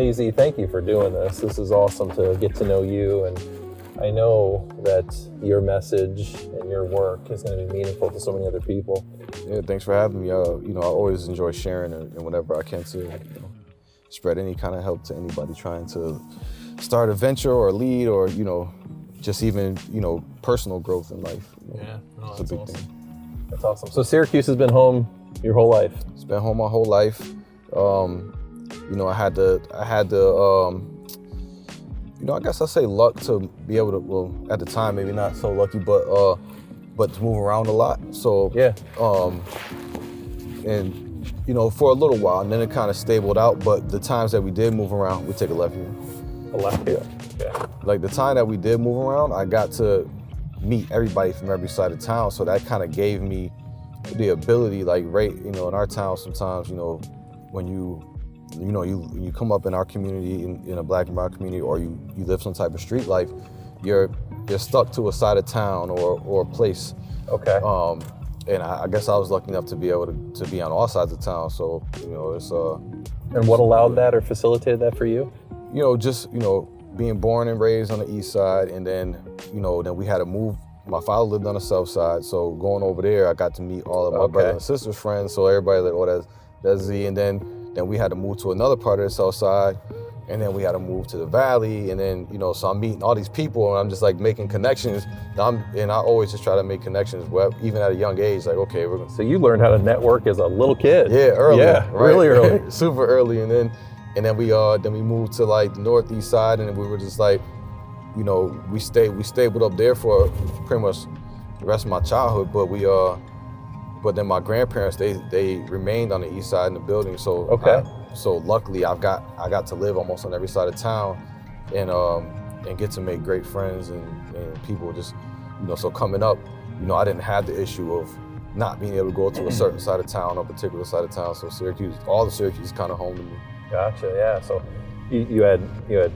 AZ, thank you for doing this. This is awesome to get to know you, and I know that your message and your work is going to be meaningful to so many other people. Yeah, thanks for having me. I always enjoy sharing and whenever I can to spread any kind of help to anybody trying to start a venture or lead or, just even, personal growth in life. Yeah, no, it's a big thing. That's awesome. So Syracuse has been home your whole life? It's been home my whole life. I had the I guess I say luck to be able to, well, at the time, maybe not so lucky, but to move around a lot. So, yeah. For a little while, and then it kind of stabled out, but the times that we did move around, we take a left here. A left here, yeah. Like the time that we did move around, I got to meet everybody from every side of town, so that kind of gave me the ability, like in our town sometimes, when you come up in our community, in a Black and brown community, or you live some type of street life, you're stuck to a side of town or a place. Okay. And I guess I was lucky enough to be able to be on all sides of town. So, it's And what allowed that or facilitated that for you? Being born and raised on the east side, and then we had to move. My father lived on the south side, so going over there, I got to meet all of my brothers and sisters' friends. So everybody like, oh, that's Z, and then we had to move to another part of the south side, and then we had to move to the valley, and then so I'm meeting all these people, and I'm just like making connections. And I always just try to make connections, even at a young age. Like, okay, we're gonna. So you learned how to network as a little kid. Yeah, early. Yeah, right? Really early, super early, and then we moved to like the northeast side, and we were just like, we stabled up there for pretty much the rest of my childhood. But then my grandparents, they remained on the east side in the building. So so luckily I got to live almost on every side of town, and get to make great friends and people just, so coming up, I didn't have the issue of not being able to go to a certain side of town, or a particular side of town. So all the Syracuse is kind of home to me. Gotcha, yeah. So you had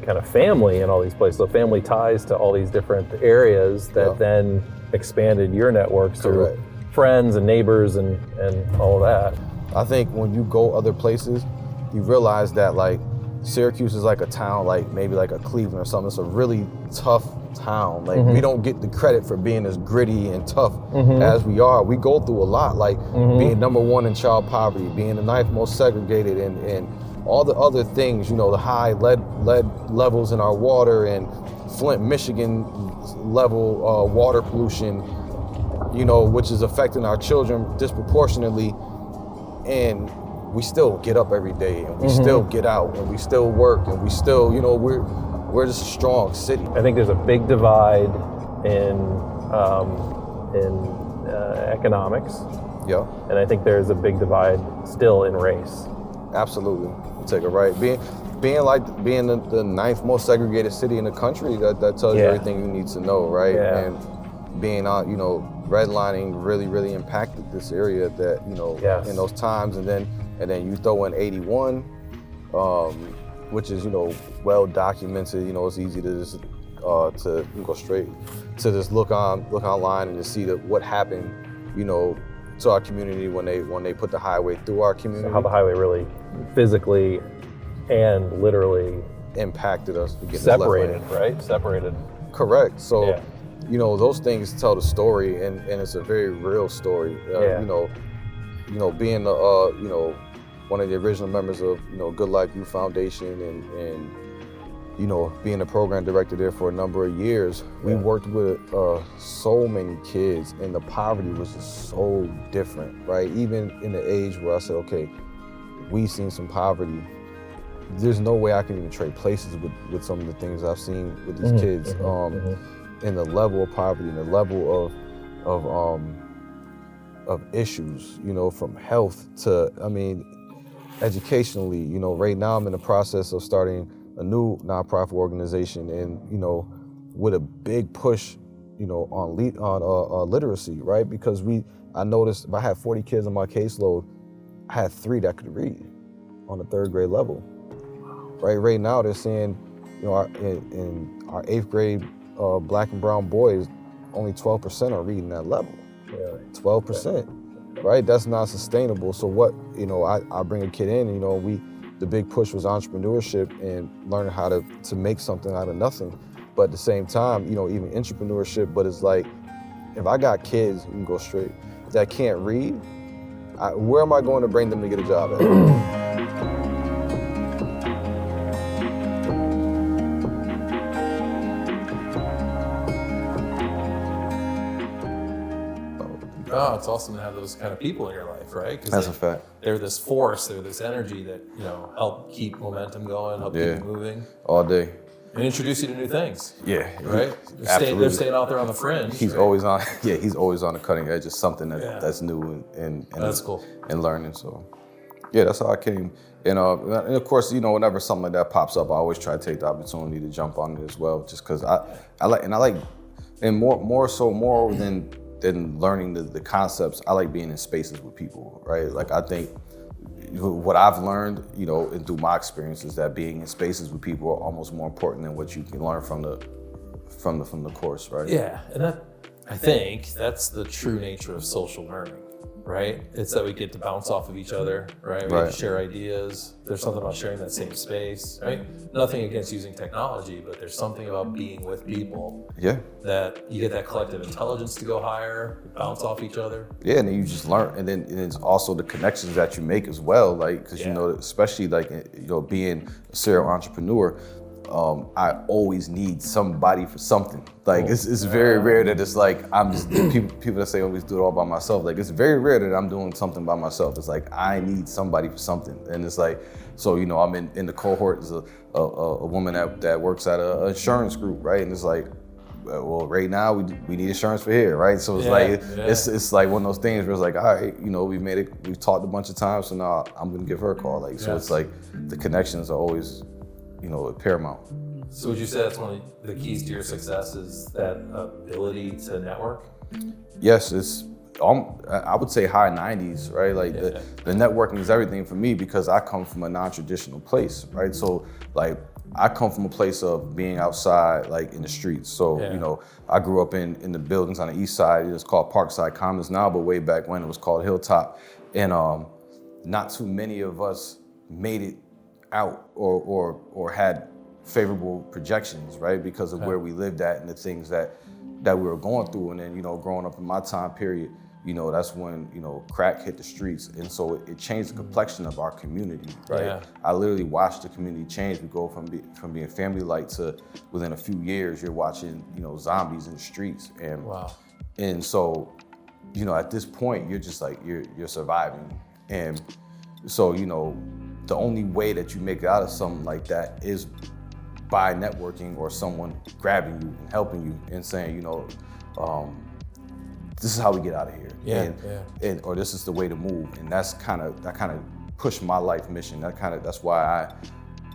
kind of family in all these places, so family ties to all these different areas that then expanded your networks through friends and neighbors and all of that. I think when you go other places, you realize that like Syracuse is like a town, like maybe like a Cleveland or something. It's a really tough town. Like we don't get the credit for being as gritty and tough as we are. We go through a lot, like being #1 in child poverty, being the 9th most segregated, and all the other things, the high lead levels in our water, and Flint, Michigan level water pollution, which is affecting our children disproportionately. And we still get up every day, and we still get out, and we still work, and we still, we're just a strong city. I think there's a big divide in economics. Yeah. And I think there's a big divide still in race. Absolutely. You take it right. Being the 9th most segregated city in the country, that tells you everything you need to know, right? Yeah. And being on, redlining really, really impacted this area that, in those times. And then you throw in 81, which is, well documented. It's easy to just to go straight to just look online and just see what happened, to our community when they put the highway through our community. So how the highway really physically and literally impacted us. Separated, right? Separated. Correct. So, those things tell the story, and it's a very real story. Being one of the original members of Good Life Youth Foundation, and being the program director there for a number of years, we worked with so many kids, and the poverty was just so different, right? Even in the age where I said, okay, we've seen some poverty, there's no way I can even trade places with some of the things I've seen with these kids. And the level of poverty, and the level of issues, from health to, educationally, right now I'm in the process of starting a new nonprofit organization, and with a big push, on literacy, right? Because I noticed if I had 40 kids on my caseload, I had 3 that could read on the 3rd grade level, right? Right now they're saying, in our 8th grade Black and brown boys, only 12% are reading that level. Really? 12%, right? That's not sustainable. So what, I bring a kid in, we the big push was entrepreneurship and learning how to make something out of nothing. But at the same time, you know, even entrepreneurship, but it's like, if I got kids, you can go straight, that can't read, where am I going to bring them to get a job at? Oh, it's awesome to have those kind of people in your life, right? That's a fact. They're this force, they're this energy that, you know, help keep momentum going, help keep you moving. All day. And introduce you to new things. Yeah. Right? Absolutely. They're staying out there on the fringe. He's always on, he's always on the cutting edge of something that's new and that's cool. And learning. So, yeah, that's how I came. And of course, you know, whenever something like that pops up, I always try to take the opportunity to jump on it as well, just because I like, more than learning the concepts, I like being in spaces with people, right? Like, I think what I've learned, you know, and through my experience, is that being in spaces with people are almost more important than what you can learn from the course, right? Yeah, and I think that's the true nature of social learning, right? It's that we get to bounce off of each other, right? We get to share ideas. There's something about sharing that same space, right? Nothing against using technology, but there's something about being with people. Yeah. That you get that collective intelligence to go higher, bounce off each other. Yeah, and then you just learn, and then it's also the connections that you make as well, like, because you know, especially like, you know, being a serial entrepreneur, I always need somebody for something. Like, it's very rare that it's like, I'm just, people that say I always do it all by myself. Like, it's very rare that I'm doing something by myself. It's like, I need somebody for something. And it's like, so, you know, I'm in the cohort is a woman that works at an insurance group, right? And it's like, well, right now we need insurance for here, right? So it's it's like one of those things where it's like, all right, you know, we've talked a bunch of times, so now I'm gonna give her a call. Like, so it's like the connections are always, you know, paramount. So would you say that's one of the keys to your success, is that ability to network? Yes, it's, I would say high 90s, right? Like the networking is everything for me, because I come from a non-traditional place, right? So like, I come from a place of being outside, like in the streets. So, you know, I grew up in the buildings on the east side. It's called Parkside Commons now, but way back when it was called Hilltop. And not too many of us made it out or had favorable projections, right? Because of where we lived at and the things that we were going through. And then, you know, growing up in my time period, you know, that's when, you know, crack hit the streets. And so it changed the complexion of our community, right? Yeah. I literally watched the community change. We go from being family-like to, within a few years, you're watching, you know, zombies in the streets. And and so, you know, at this point, you're just like, you're surviving. And so, you know, the only way that you make it out of something like that is by networking, or someone grabbing you and helping you and saying, you know, this is how we get out of here, and or this is the way to move. And that kind of pushed my life mission. That's why I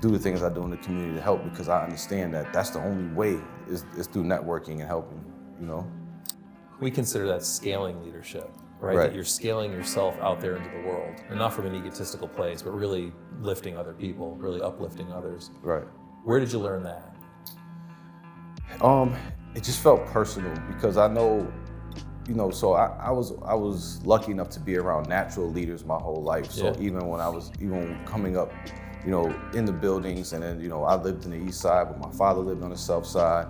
do the things I do in the community to help, because I understand that that's the only way is through networking and helping, you know. We consider that scaling leadership, right? That you're scaling yourself out there into the world, and not from an egotistical place, but really lifting other people, really uplifting others. Right. Where did you learn that? It just felt personal, because I know, you know, so I was lucky enough to be around natural leaders my whole life. So even coming up, you know, in the buildings, and then, you know, I lived in the east side, but my father lived on the south side,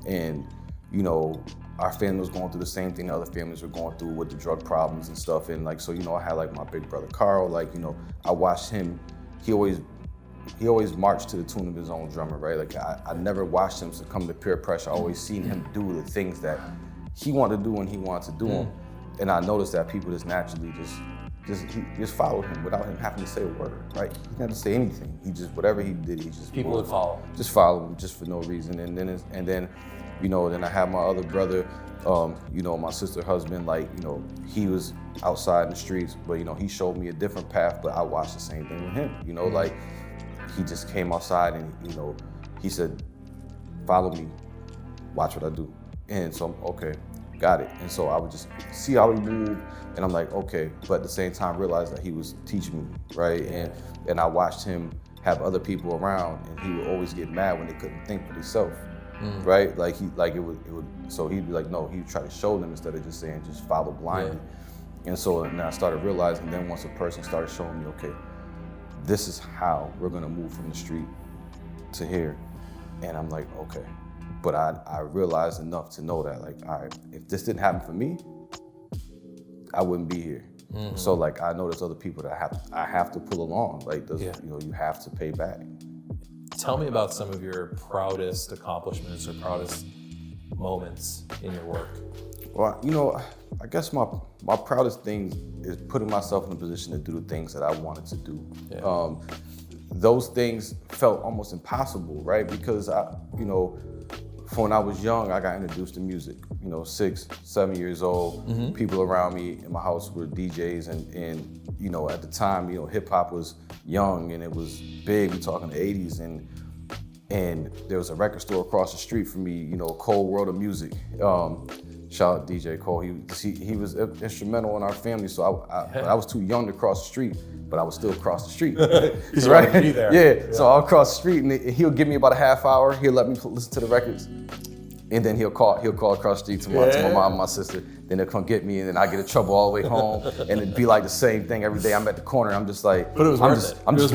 and, you know, our family was going through the same thing other families were going through with the drug problems and stuff. And like, so, you know, I had like my big brother Carl, like, you know, I watched him, he always marched to the tune of his own drummer, right? Like, I never watched him succumb to peer pressure. I always seen him do the things that he wanted to do when he wanted to do them. And I noticed that people just naturally just followed him without him having to say a word, right? He didn't have to say anything. He just, whatever he did, he just people would follow. Just follow him, just for no reason. And then, you know, then I have my other brother, you know, my sister's husband, like, you know, he was outside in the streets, but, you know, he showed me a different path, but I watched the same thing with him, you know, like, he just came outside and, you know, he said, follow me, watch what I do. And so, okay, got it. And so I would just see how he moved, and I'm like, okay, but at the same time realize that he was teaching me, right? And I watched him have other people around, and he would always get mad when they couldn't think for themselves, right? Like it would, so he'd be like, no, he'd try to show them instead of just saying, just follow blindly. And so, and I started realizing, then once a person started showing me, okay, this is how we're gonna move from the street to here. And I'm like, okay. But I realized enough to know that, like, all right, if this didn't happen for me, I wouldn't be here. So like, I know there's other people that I have to pull along. Like, you know, you have to pay back. Tell me about some of your proudest accomplishments or proudest moments in your work. Well, you know, I guess my proudest thing is putting myself in a position to do the things that I wanted to do. Yeah. Those things felt almost impossible, right? Because you know, from when I was young, I got introduced to music. You know, 6, 7 years old, people around me in my house were DJs, and you know, at the time, you know, hip hop was young and it was big. We're talking the 80s, and there was a record store across the street from me. You know, Cold World of Music. Shout out DJ Cole. He was instrumental in our family. So I was too young to cross the street, but I was still across the street. Right? Be there. Yeah. So I'll cross the street, and he'll give me about a half hour. He'll let me listen to the records, and then he'll call across the street to my mom and my sister. Then they'll come get me, and then I get in trouble all the way home, and it'd be like the same thing every day. I'm at the corner. I'm just like, but it was worth it. I'm just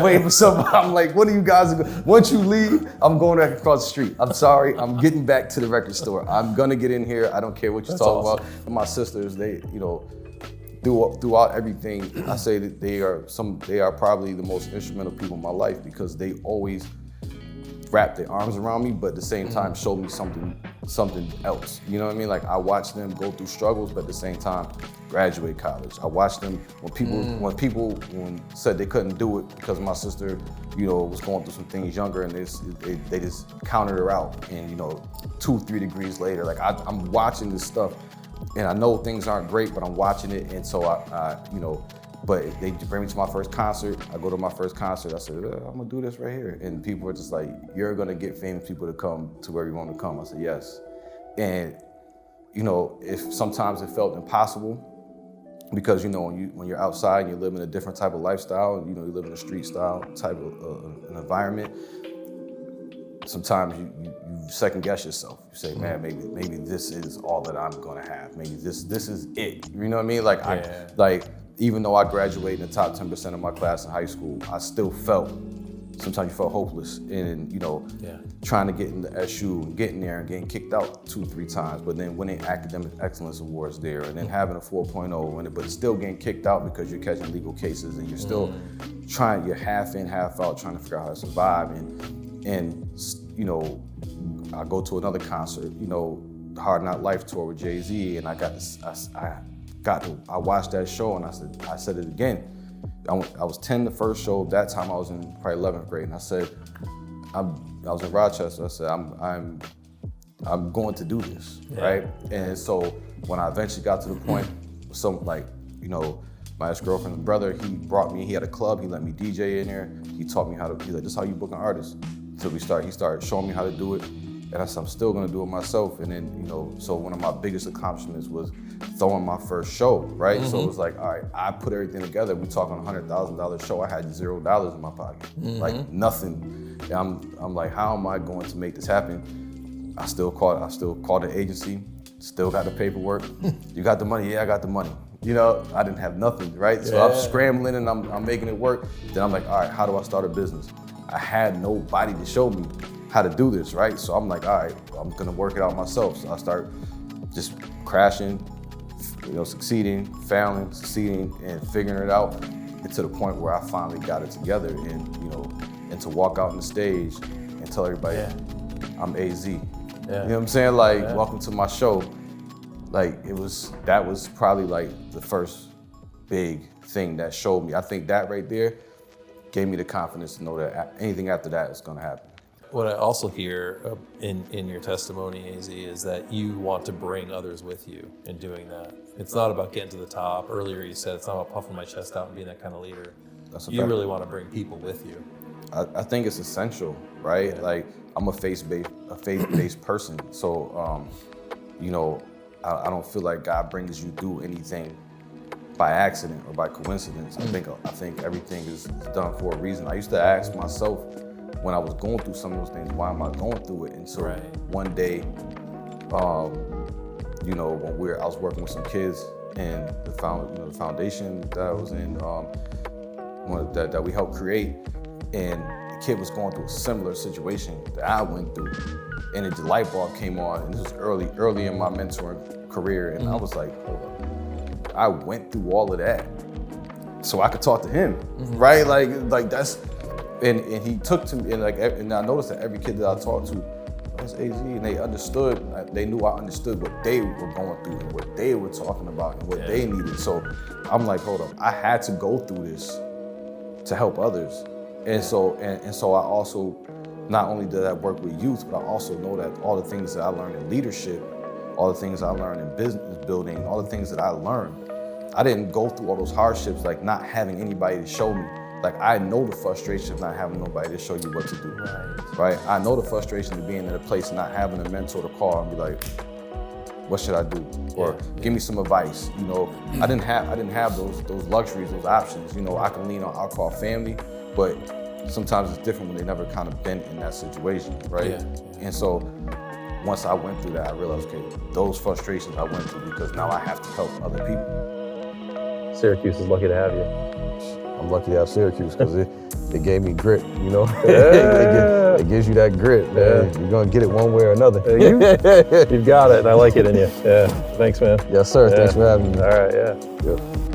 waiting for somebody. I'm like, what are you guys? Once you leave, I'm going back across the street. I'm sorry. I'm getting back to the record store. I'm gonna get in here. I don't care what you're talking about. And my sisters, they, you know, throughout everything, I say that they are probably the most instrumental people in my life, because they always wrap their arms around me, but at the same time show me something else. You know what I mean? Like, I watched them go through struggles, but at the same time graduate college. I watched them when people said they couldn't do it because my sister, you know, was going through some things younger, and they just counted her out. And you know, 2-3 degrees later, like I'm watching this stuff, and I know things aren't great, but I'm watching it, and so I you know. But they bring me to my first concert. I go to my first concert. I said, I'm gonna do this right here. And people were just like, you're gonna get famous people to come to where you want to come. I said, yes. And you know, if sometimes it felt impossible, because you know, when you're outside and you live in a different type of lifestyle, you know, you live in a street style type of an environment. Sometimes you second guess yourself. You say, man, maybe this is all that I'm gonna have. Maybe this is it. You know what I mean? Like even though I graduated in the top 10% of my class in high school, I still sometimes you felt hopeless, and you know, trying to get into SU, getting there and getting kicked out 2-3 times, but then winning academic excellence awards there, and then having a 4.0, but still getting kicked out because you're catching legal cases, and you're still you're half in, half out, trying to figure out how to survive. And you know, I go to another concert, you know, the Hard Knock Life tour with Jay-Z, and I watched that show, and I said it again. I was 10 the first show. That time I was in probably 11th grade, and I said, I was in Rochester. I said, I'm going to do this, right? And so when I eventually got to the point, you know, my ex-girlfriend's brother, he had a club. He let me DJ in there. He taught me he's like, this is how you book an artist. So he started showing me how to do it. And I said, I'm still gonna do it myself. And then, you know, so one of my biggest accomplishments was throwing my first show, right? So it was like, all right, I put everything together. We talking $100,000 show. I had $0 in my pocket, like nothing. And I'm like, how am I going to make this happen? I still called the agency, still got the paperwork. You got the money? Yeah, I got the money. You know, I didn't have nothing, right? So I'm scrambling and I'm making it work. Then I'm like, all right, how do I start a business? I had nobody to show me how to do this, right? So I'm like, all right, I'm gonna work it out myself. So I start just crashing, you know, succeeding, failing, succeeding, and figuring it out. And to the point where I finally got it together, and you know, and to walk out on the stage and tell everybody, I'm AZ. You know what I'm saying? Like, welcome to my show. Like, that was probably like the first big thing that showed me. I think that right there gave me the confidence to know that anything after that is gonna happen. What I also hear in your testimony, AZ, is that you want to bring others with you in doing that. It's not about getting to the top. Earlier you said it's not about puffing my chest out and being that kind of leader. You really want to bring people with you. I think it's essential, right? Yeah. Like, I'm a faith-based person. So, you know, I don't feel like God brings you through anything by accident or by coincidence. I think everything is done for a reason. I used to ask myself, when I was going through some of those things, why am I going through it? And so one day, you know, when I was working with some kids, and the foundation that I was in, that we helped create, and the kid was going through a similar situation that I went through, and the light bulb came on, and this was early in my mentoring career, and I was like, hold on, I went through all of that, so I could talk to him, right? Like that's, and he took to me, and I noticed that every kid that I talked to, was AZ, and they understood, they knew I understood what they were going through and what they were talking about and what they needed. So I'm like, hold up, I had to go through this to help others. And so I also, not only did I work with youth, but I also know that all the things that I learned in leadership, all the things I learned in business building, all the things that I learned, I didn't go through all those hardships, like not having anybody to show me. Like, I know the frustration of not having nobody to show you what to do, right? I know the frustration of being in a place and not having a mentor to call and be like, what should I do? Or give me some advice, you know? I didn't have those luxuries, those options, you know? I can lean on, I'll call family, but sometimes it's different when they never kind of been in that situation, right? And so once I went through that, I realized, okay, those frustrations I went through because now I have to help other people. Syracuse is lucky to have you. I'm lucky to have Syracuse because it gave me grit, you know? It gives you that grit, man. You're gonna get it one way or another. You've got it, and I like it in you. Yeah, thanks, man. Yes, sir. Thanks for having me. All right, yeah.